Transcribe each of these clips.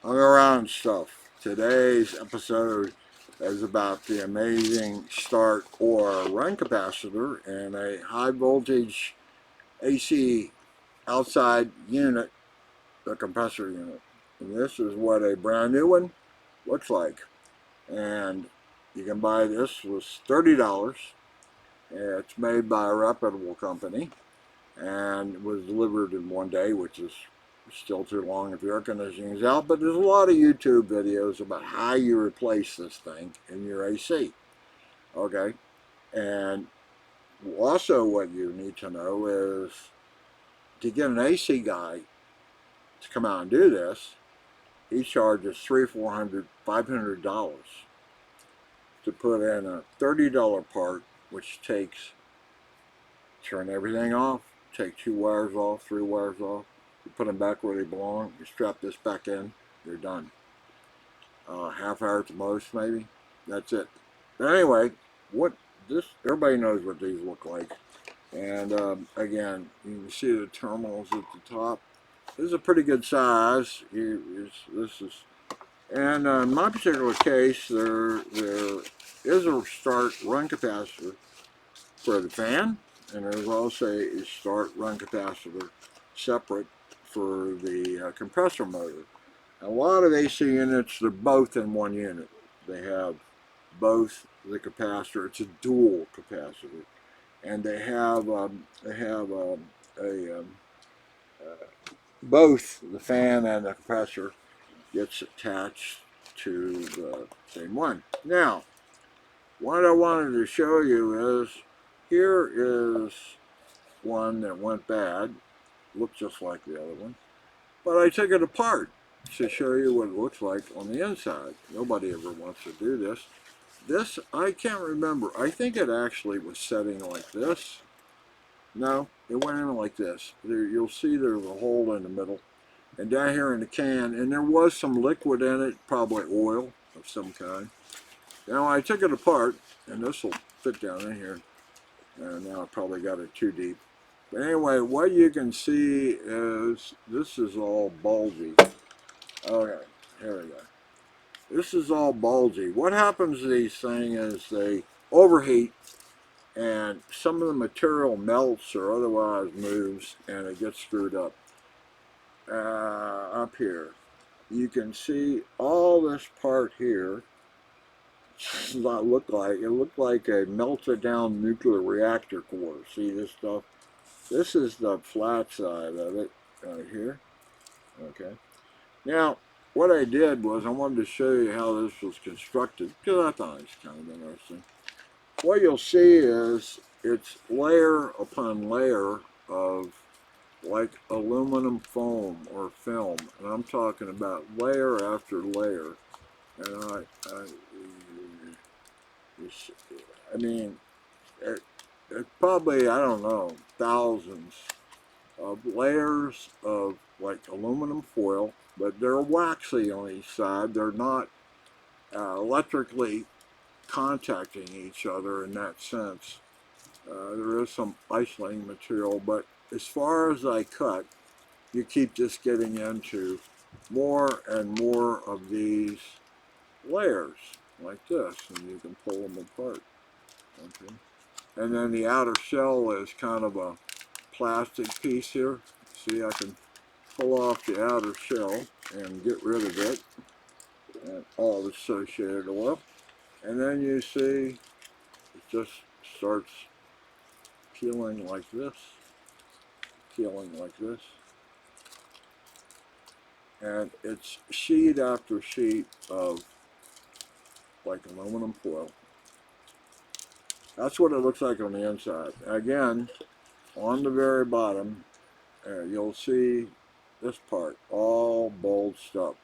hung around stuff. Today's episode is about the amazing start or run capacitor in a high voltage AC outside unit, the compressor unit. And this is what a brand new one looks like. And you can buy this for $30. It's made by a reputable company and was delivered in one day, which is still too long if your air conditioning is out, but there's a lot of YouTube videos about how you replace this thing in your AC. Okay, and also what you need to know is to get an AC guy to come out and do this, he charges $300, $400, $500 to put in a $30 part, which takes, turn everything off, take 2 wires off, 3 wires off, you put them back where they belong, you strap this back in, you're done. Half hour at the most, maybe. That's it. But anyway, what this, everybody knows what these look like. And again, you can see the terminals at the top. This is a pretty good size. This is, and in my particular case, there is a start run capacitor for the fan, and there's also a start run capacitor separate for the compressor motor. A lot of AC units, they're both in one unit. They have both the capacitor. It's a dual capacitor, and they have both the fan and the compressor gets attached to the same one. Now, what I wanted to show you is, here is one that went bad, looked just like the other one, but I took it apart to show you what it looks like on the inside. Nobody ever wants to do this. This, I can't remember. I think it actually was setting like this. No, it went in like this. There, you'll see there's a hole in the middle. And down here in the can, and there was some liquid in it, probably oil of some kind. Now I took it apart, and this will fit down in here. And now I probably got it too deep. But anyway, what you can see is this is all bulgy. Okay, here we go. This is all bulgy. What happens to these things is they overheat, and some of the material melts or otherwise moves, and it gets screwed up. Up here, you can see all this part here. It looked like a melted down nuclear reactor core. See this stuff? This is the flat side of it right here. Okay. Now, what I did was I wanted to show you how this was constructed, because I thought it was kind of interesting. What you'll see is it's layer upon layer of like aluminum foam or film, and I'm talking about layer after layer. And I mean, it probably, I don't know, thousands of layers of like aluminum foil, but they're waxy on each side. They're not electrically contacting each other in that sense. There is some isolating material, but as far as I cut, you keep just getting into more and more of these layers like this, and you can pull them apart. Okay. And then the outer shell is kind of a plastic piece here. See, I can pull off the outer shell and get rid of it and all the associated oil. And then you see it just starts peeling like this, peeling like this. And it's sheet after sheet of like aluminum foil. That's what it looks like on the inside. Again, on the very bottom, you'll see this part all bulged up.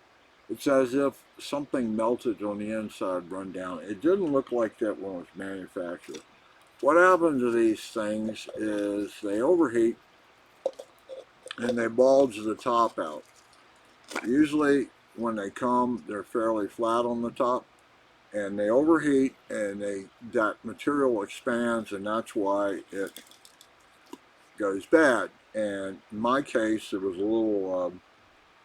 It's as if something melted on the inside, run down. It didn't look like that when it was manufactured. What happens to these things is they overheat and they bulge the top out. Usually when they come, they're fairly flat on the top, and they overheat, and that material expands, and that's why it goes bad. And in my case, there was a little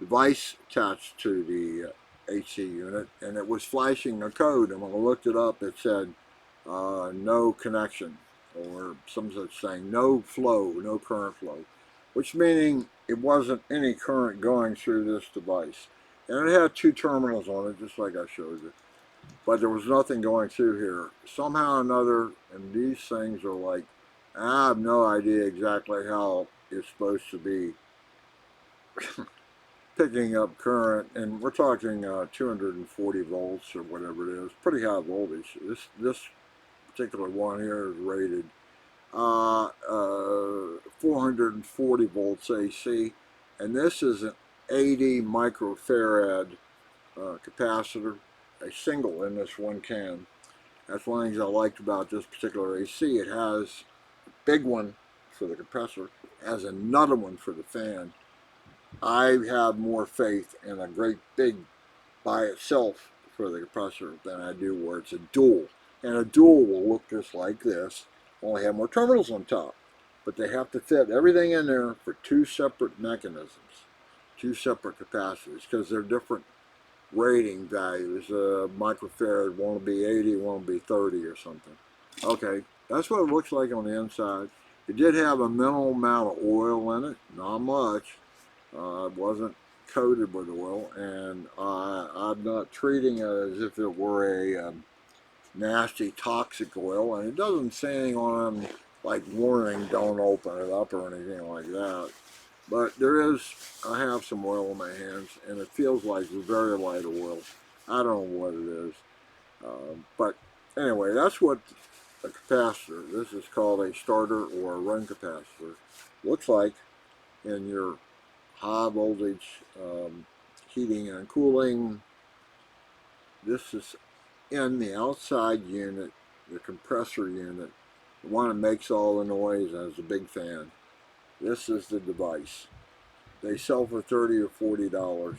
device attached to the AC unit, and it was flashing a code, and when I looked it up, it said no connection, or some such thing, no flow, no current flow, which meaning it wasn't any current going through this device. And it had two terminals on it, just like I showed you, but there was nothing going through here. Somehow or another, and these things are like, I have no idea exactly how it's supposed to be picking up current, and we're talking 240 volts or whatever it is, pretty high voltage. This particular one here is rated 440 volts AC, and this is an 80 microfarad capacitor, a single in this one can. That's one of the things I liked about this particular AC. It has a big one for the compressor, it has another one for the fan. I have more faith in a great big by itself for the compressor than I do where it's a dual. And a dual will look just like this, only have more terminals on top. But they have to fit everything in there for two separate mechanisms, two separate capacitors, because they're different rating values. Microfarad, one will be 80, one will be 30 or something. Okay, that's what it looks like on the inside. It did have a minimal amount of oil in it, not much. It wasn't coated with oil, and I'm not treating it as if it were a nasty toxic oil, and it doesn't say anything on them like warning, don't open it up or anything like that. But I have some oil in my hands, and it feels like very light oil. I don't know what it is. But anyway, that's what a capacitor, this is called a starter or a run capacitor, looks like in your high voltage heating and cooling. This is in the outside unit, the compressor unit, the one that makes all the noise and has a big fan. This is the device. They sell for $30 or $40.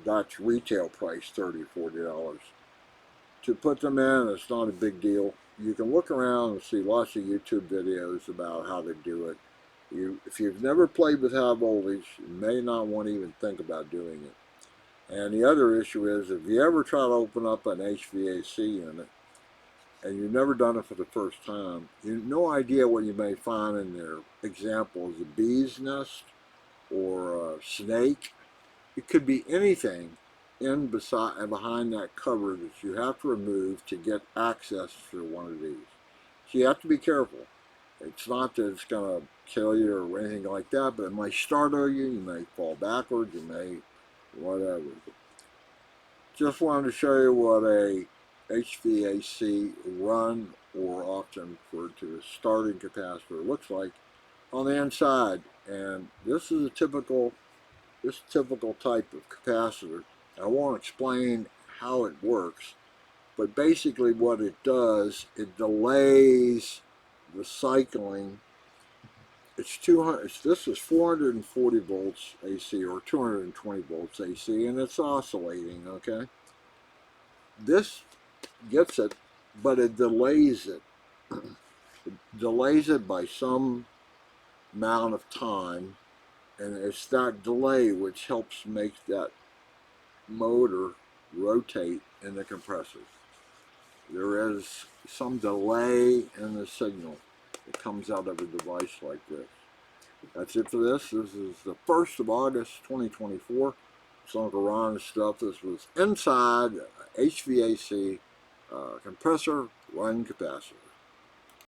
That's retail price, $30 or $40. To put them in, it's not a big deal. You can look around and see lots of YouTube videos about how to do it. If you've never played with high voltage, you may not want to even think about doing it. And the other issue is, if you ever try to open up an HVAC unit, and you've never done it for the first time, you have no idea what you may find in there. Example is a bee's nest or a snake. It could be anything beside and behind that cover that you have to remove to get access to one of these. So you have to be careful. It's not that it's going to kill you or anything like that, but it might startle you. You may fall backwards. You may whatever. Just wanted to show you what a HVAC run, or often referred to as starting capacitor, looks like on the inside. And this is a typical type of capacitor. I won't explain how it works, but basically what it does, it delays the cycling. It's 200. This is 440 volts AC or 220 volts AC, and it's oscillating. Okay, this gets it, but it delays it. It delays it by some amount of time, and it's that delay which helps make that motor rotate in the compressor. There is some delay in the signal that comes out of a device like this. That's it for this. This is the 1st of August 2024. Some Quran stuff. This was inside HVAC compressor run capacitor.